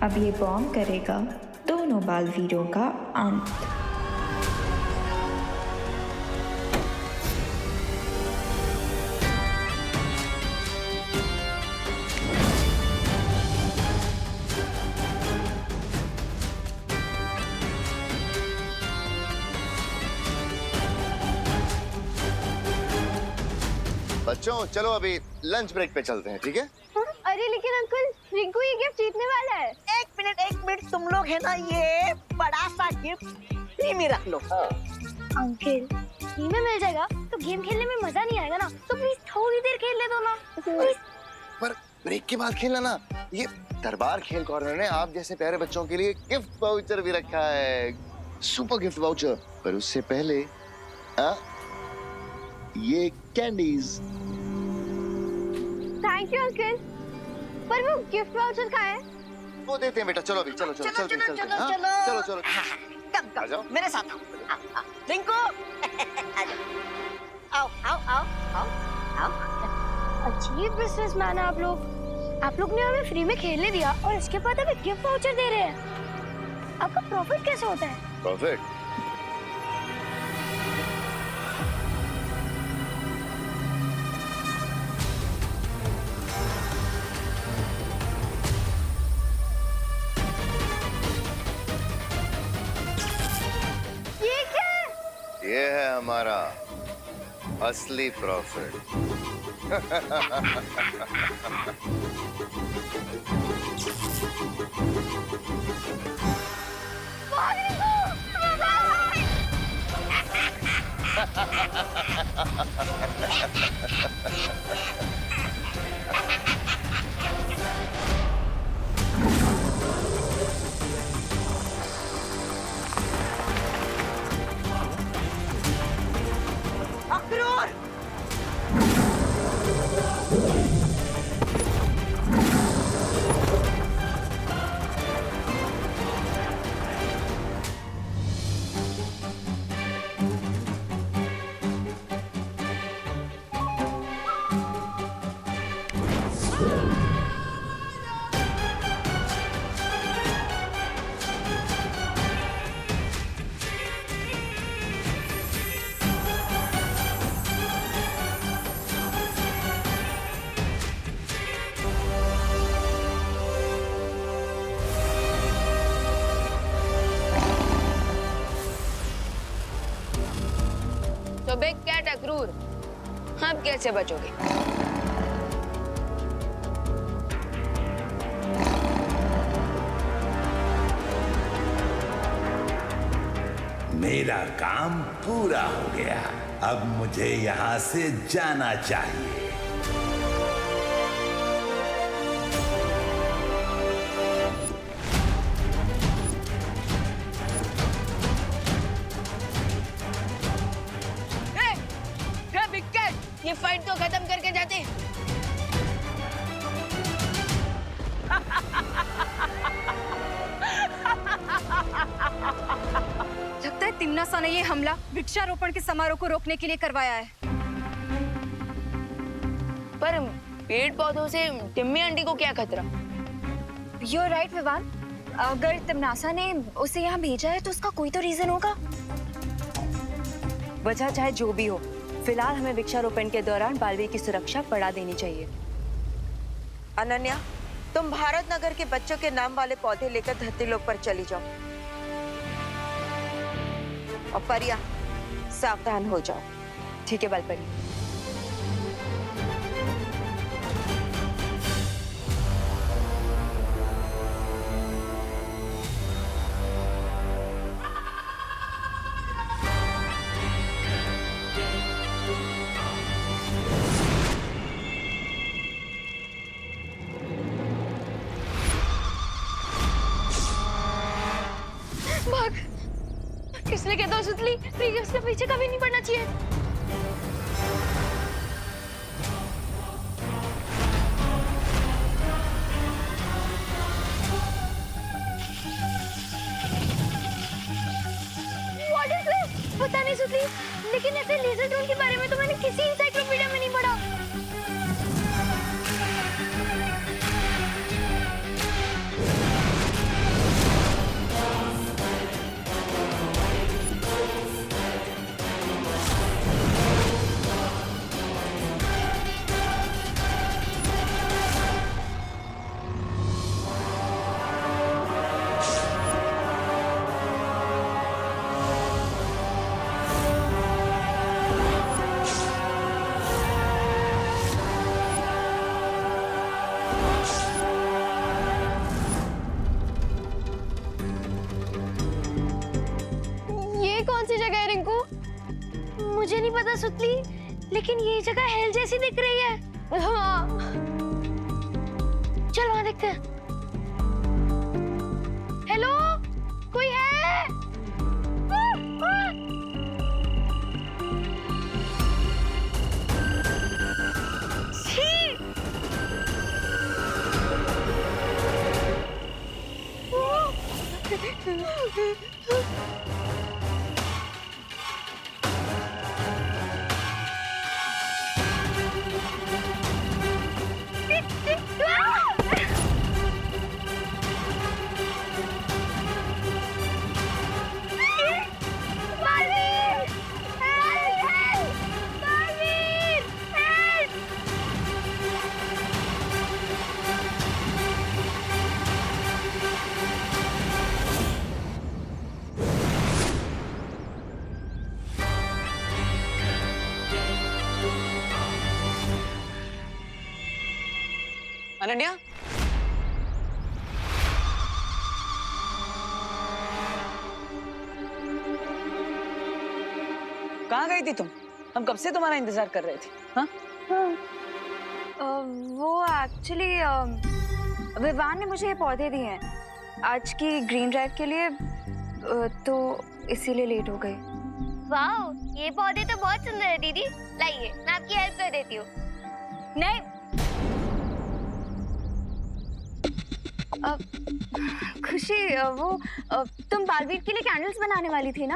अब ये बॉम्ब करेगा दोनों बालवीरों का अंत। बच्चों चलो अभी लंच ब्रेक पे चलते हैं, ठीक है? अरे लेकिन अंकल, रिंकू ये गिफ्ट जीतने वाला है। एक मिनट तुम लोग है ना, ये बड़ा सा गिफ्ट फ्री में रख लो। अंकल फ्री में मिल जाएगा तो गेम खेलने में मजा नहीं आएगा ना, तो प्लीज थोड़ी देर खेल ले दो ना। पर ब्रेक के बाद खेलना ना। ये दरबार खेल कॉर्नर ने आप जैसे प्यारे बच्चों के लिए गिफ्ट वाउचर भी रखा है, सुपर गिफ्ट वाउचर। पर उससे पहले ये कैंडीज। थैंक यू अंकल, पर वो गिफ्ट वाउचर कहाँ है? वो देते हैं बेटा, चलो अभी चलो चलो चलो चलो चलो चलो कम जाओ मेरे साथ आओ। रिंकू आओ आओ आओ आओ आओ। अजीब बिजनेसमैन है आप लोग ने हमें फ्री में खेलने दिया और इसके बाद हमें गिफ्ट वाउचर दे रहे हैं। आपका प्रॉफिट कैसे होता है? प्रॉफिट? ये है हमारा असली प्रॉफिट। अक्रूर तो बिग कैट अक्रूर, अब कैसे बचोगे? मेरा काम पूरा हो गया, अब मुझे यहाँ से जाना चाहिए। बिग कैट, ये फाइट तो खत्म करके जाते। लगता है तिम्नासा ने ये हमला वृक्षारोपण के समारोह को रोकने के लिए करवाया है। पर पेड़ पौधों से टिम्मी आंटी को क्या खतरा? You're right, Vivaan. अगर तिम्नासा ने उसे यहाँ भेजा है तो उसका कोई तो रीजन होगा। वजह चाहे जो भी हो, फिलहाल हमें वृक्षारोपण के दौरान बालवीर की सुरक्षा बढ़ा देनी चाहिए। अनन्या, तुम भारत नगर के बच्चों के नाम वाले पौधे लेकर धरती लोक पर चली जाओ। और परिया, सावधान हो जाओ। ठीक है बालपरी। भाग! किसने कहता सुतली? उसके पीछे कभी नहीं पड़ना चाहिए। What is this? पता नहीं सुतली, लेकिन ऐसे लेजर टूल के बारे में तो मैंने किसी इंसाइक्लोपीडिया में नहीं पढ़ा। मुझे नहीं पता सुतली, लेकिन ये जगह हेल जैसी दिख रही है। हाँ। चल वहां देखते हैं। हेलो, कोई है? छी! अनन्या, कहाँ गई थी तुम? हम कब से तुम्हारा इंतजार कर रहे थे। हाँ? वो एक्चुअली विवान ने मुझे ये पौधे दिए हैं आज की ग्रीन ड्राइव के लिए, तो इसीलिए लेट हो गई। वाओ, ये पौधे तो बहुत सुंदर है दीदी। लाइए, मैं आपकी हेल्प कर देती हूँ। नहीं, खुशी, वो तुम बालवीर के लिए कैंडल्स बनाने वाली थी ना?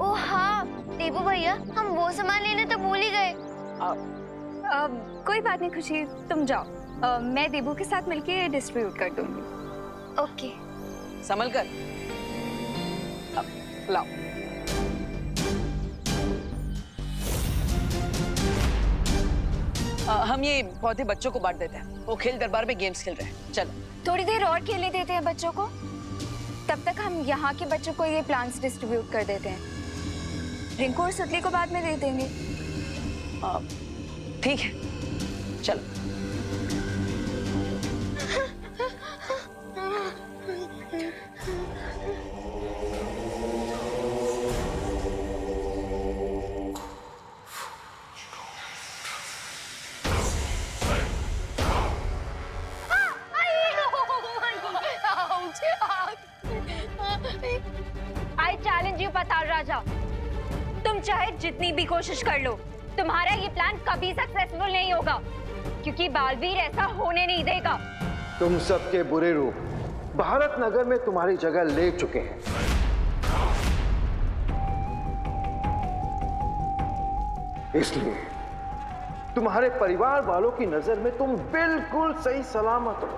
ओह हाँ, देबू भैया, हम वो सामान लेने तो भूल ही गए। कोई बात नहीं खुशी, तुम जाओ, मैं देबू के साथ मिलके डिस्ट्रीब्यूट कर दूंगी। ओके। संभल कर। लाओ। हम ये पौधे बच्चों को बांट देते हैं, वो खेल दरबार में गेम्स खेल रहे हैं। चलो थोड़ी देर और खेलने देते हैं बच्चों को, तब तक हम यहाँ के बच्चों को ये प्लांट्स डिस्ट्रीब्यूट कर देते हैं। रिंकू और सुतली को बाद में दे देंगे। ठीक है, चलो। I challenge you, पाताल राजा। तुम चाहे जितनी भी कोशिश कर लो, तुम्हारा ये प्लान कभी सक्सेसफुल नहीं होगा, क्योंकि बालवीर ऐसा होने नहीं देगा। तुम सबके बुरे रूप भारत नगर में तुम्हारी जगह ले चुके हैं। इसलिए तुम्हारे परिवार वालों की नजर में तुम बिल्कुल सही सलामत हो।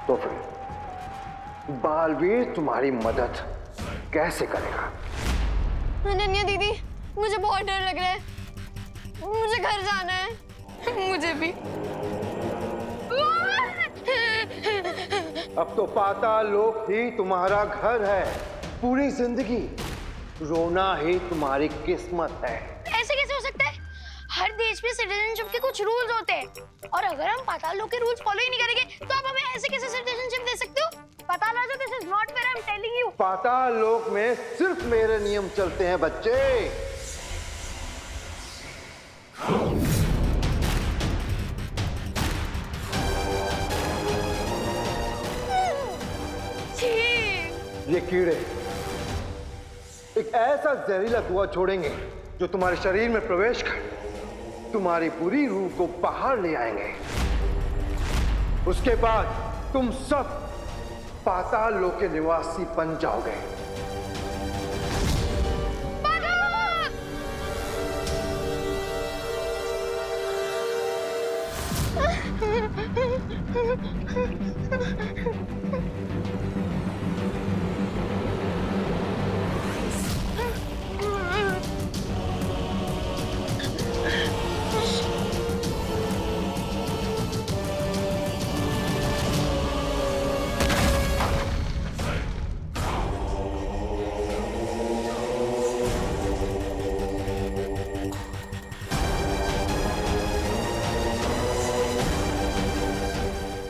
तो फिर बालवीर तुम्हारी मदद कैसे करेगा? अनन्या दीदी, मुझे बहुत डर लग रहा है। मुझे घर जाना है। मुझे भी। अब तो पाताल लोक ही तुम्हारा घर है। पूरी जिंदगी रोना ही तुम्हारी किस्मत है। ऐसे कैसे हो सकता है? हर देश में सिटीजनशिप के कुछ रूल्स होते हैं, और अगर हम पाताल लोक के रूल्स फॉलो ही नहीं करेंगे तो आप हमें ऐसे कैसे सिटीजनशिप दे सकते हो? पाताल राजा, this is not fair, I am telling you. Paatal Lok में सिर्फ मेरे नियम चलते हैं बच्चे। ये कीड़े एक ऐसा जहरीला धुआं छोड़ेंगे जो तुम्हारे शरीर में प्रवेश कर तुम्हारी बुरी रूह को बाहर ले आएंगे। उसके बाद तुम सब पाताल लोक के निवासी बन जाओगे।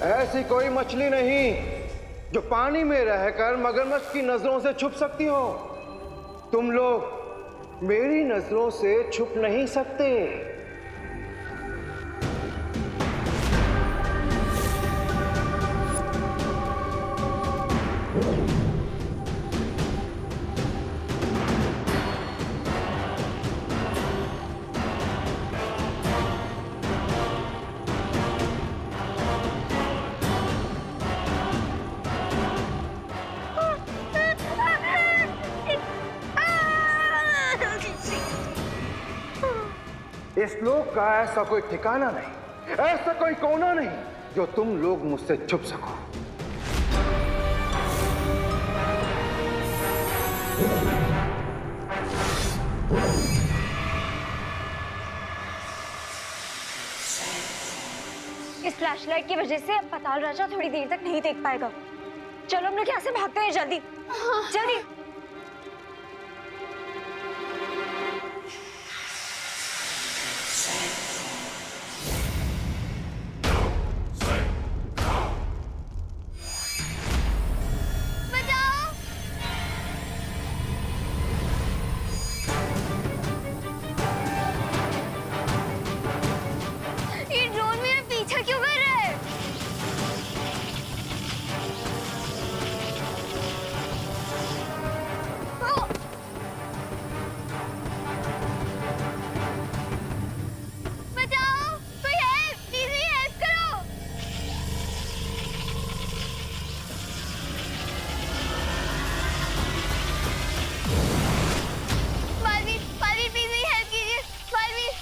ऐसी कोई मछली नहीं जो पानी में रहकर मगरमच्छ की नजरों से छुप सकती हो। तुम लोग मेरी नजरों से छुप नहीं सकते। इस लोक का ऐसा कोई ठिकाना नहीं, ऐसा कोई कोना नहीं जो तुम लोग मुझसे छुप सको। इस फ्लैशलाइट की वजह से अब पाताल राजा थोड़ी देर तक नहीं देख पाएगा। चलो हम लोग यहाँ से भागते हैं, जल्दी जल्दी। ये ड्रोन मेरा पीछा क्यों कर रहा है? ओ! बचाओ! कोई हेल्प! प्लीज हेल्प करो! बालवीर, बालवीर प्लीज हेल्प कीजिए! बालवीर!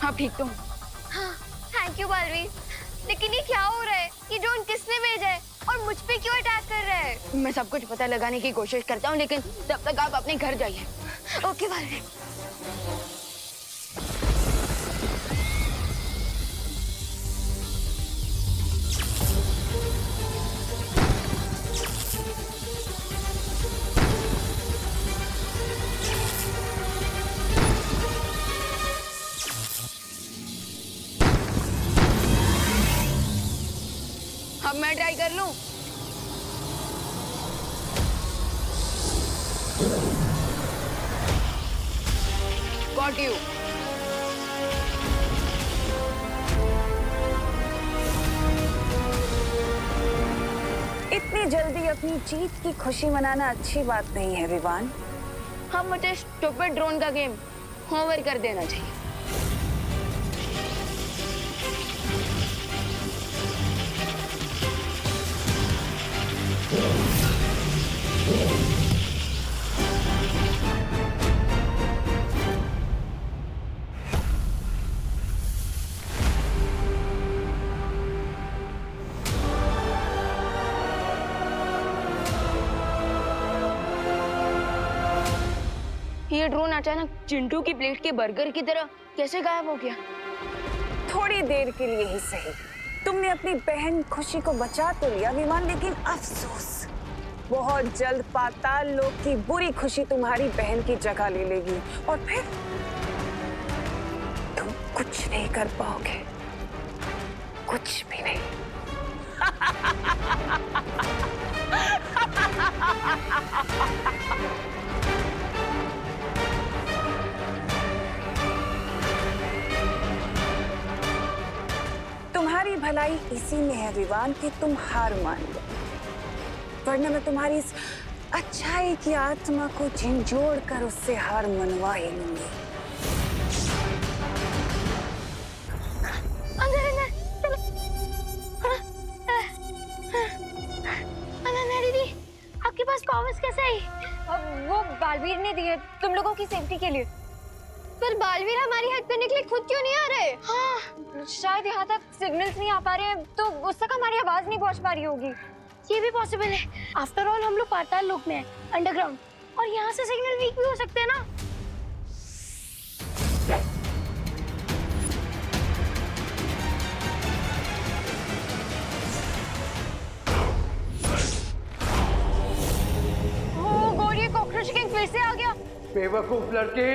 हाँ ठीक तो हाँ, थैंक यू बालवीर। लेकिन ये क्या हो रहा है? ये ड्रोन किसने भेजा है और मुझ पे क्यों अटैक कर रहा है? मैं सब कुछ पता लगाने की कोशिश करता हूँ, लेकिन तब तक आप अपने घर जाइए। ओके बालवीर। अब मैं ट्राई कर लूं। Got you. इतनी जल्दी अपनी जीत की खुशी मनाना अच्छी बात नहीं है विवान। हम मुझे स्टूपिड ड्रोन का गेम होमवर्क कर देना चाहिए। ये ड्रोन अचानक चिंटू की प्लेट के बर्गर की तरह कैसे गायब हो गया? थोड़ी देर के लिए ही सही, तुमने अपनी बहन खुशी को बचा तो लिया विमान, लेकिन अफसोस बहुत जल्द पाताल लोक की बुरी खुशी तुम्हारी बहन की जगह ले लेगी और फिर तुम कुछ नहीं कर पाओगे, कुछ भी नहीं। तुम्हारी भलाई इसी में है विवान कि तुम हार मान लो, वरना मैं तुम्हारी इस अच्छाई की आत्मा को झिंझोड़ कर उससे हार मनवा ही लूंगी। अंदर अंदर चलो। अनन्या दीदी, आपके पास कॉमर्स कैसे आई? अब वो बालवीर ने दिए तुम लोगों की सेफ्टी के लिए। पर बालवीर हमारी हेल्प करने के लिए खुद क्यों नहीं आ रहे? हाँ, शायद यहाँ तक सिग्नल्स नहीं आ पा रहे हैं, तो उस तक हमारी आवाज नहीं पहुँच पा रही होगी। ये भी पॉसिबल है। आफ्टर ऑल हम लोग पाताल लोक में हैं, अंडरग्राउंड, और यहाँ से सिग्नल वीक भी हो सकते हैं ना। बेवकूफ लड़की,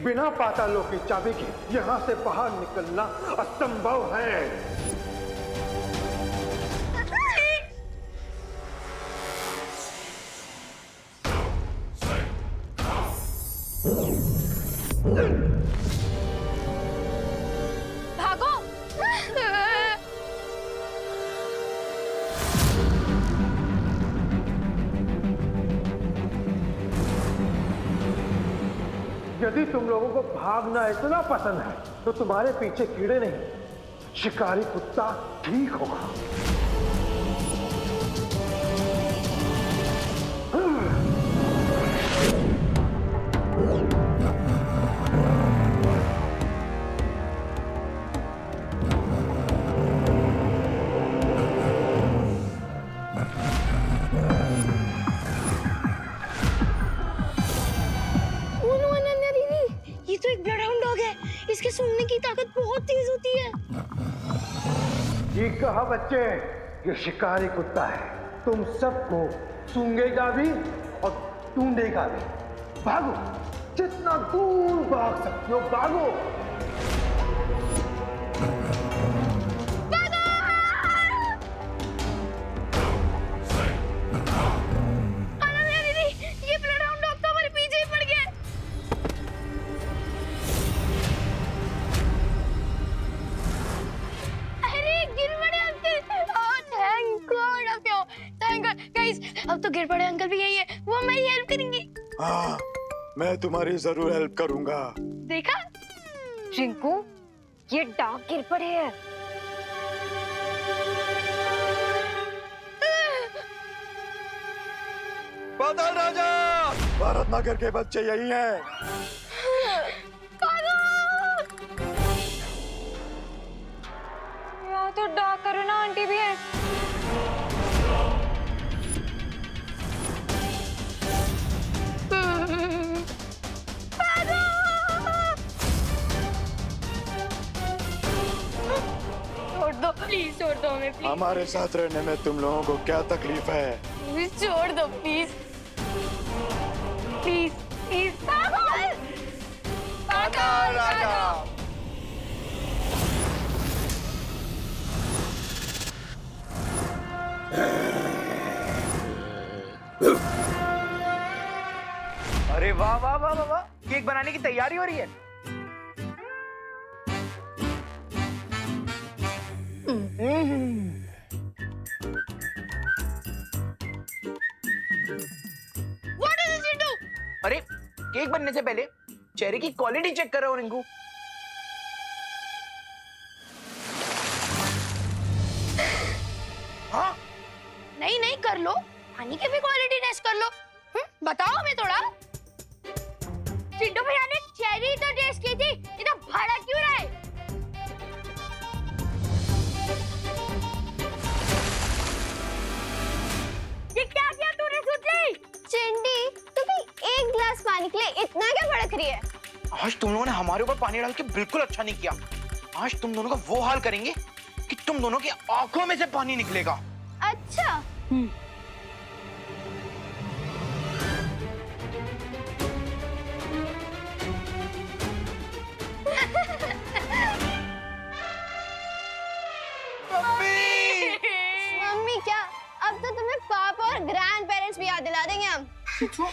बिना पातालों की चाबी के यहाँ से बाहर निकलना असंभव है। भागो। यदि तुम लोगों को भागना इतना पसंद है तो तुम्हारे पीछे कीड़े नहीं, शिकारी कुत्ता ठीक होगा। ये तो एक ब्लड हाउंड डॉग है। इसके सूंघने की ताकत बहुत तेज होती है। ठीक कहा बच्चे, ये शिकारी कुत्ता है, तुम सबको सूंघेगा भी और ढूंढेगा भी। भागो, जितना दूर भाग सकते हो भागो। ये ब्लड हाउंड डॉग तो हमारे पीछे ही पड़ गया। अब तो गिर पड़े अंकल भी यही है, वो हमारी हेल्प करेंगे। हाँ, मैं तुम्हारी जरूर हेल्प करूंगा। देखा रिंकू, ये डॉग गिर पड़े हैं। पाताल राजा, भारत नगर के बच्चे यही हैं। यहाँ तो डॉग करुणा आंटी भी है। छोड़ दो प्लीज, छोड़ दो हमें प्लीज। हमारे साथ रहने में तुम लोगों को क्या तकलीफ है? प्लीज छोड़ दो प्लीज, प्लीज प्लीज। पाताल राजा। अरे वाह वाह वाह वाह वाह, केक बनाने की तैयारी हो रही है। What is it you do? अरे केक बनने से पहले चेहरे की क्वालिटी चेक कर रहा हूँ रिंकू। हाँ नहीं नहीं, कर लो, पानी की भी क्वालिटी टेस्ट कर लो। बताओ हमें थोड़ा। चिंटू भैया ने चेरी तो टेस्ट की थी, इतना भाड़ा क्यों रहा है? ये क्या किया तूने सुतली? चिंटी, तू भी एक गिलास पानी के लिए इतना क्या भड़क रही है? आज तुम लोगों ने हमारे ऊपर पानी डाल के बिल्कुल अच्छा नहीं किया। आज तुम दोनों का वो हाल करेंगे कि तुम दोनों की आंखों में से पानी निकलेगा। अच्छा। मम्मी क्या? अब तो तुम्हें पापा और ग्रैंड पेरेंट्स भी याद दिला देंगे हम। क्या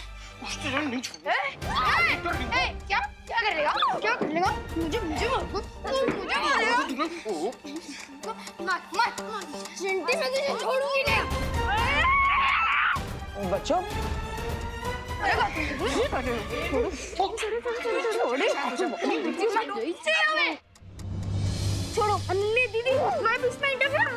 क्या कर लेगा? क्या कर लेगा? मुझे मारेगा। मत चिंटी, मैं तुझे छोड़ूंगी नहीं। बच्चों, छोड़ो अन्य दीदी, मैं इसमें इंटरफेयर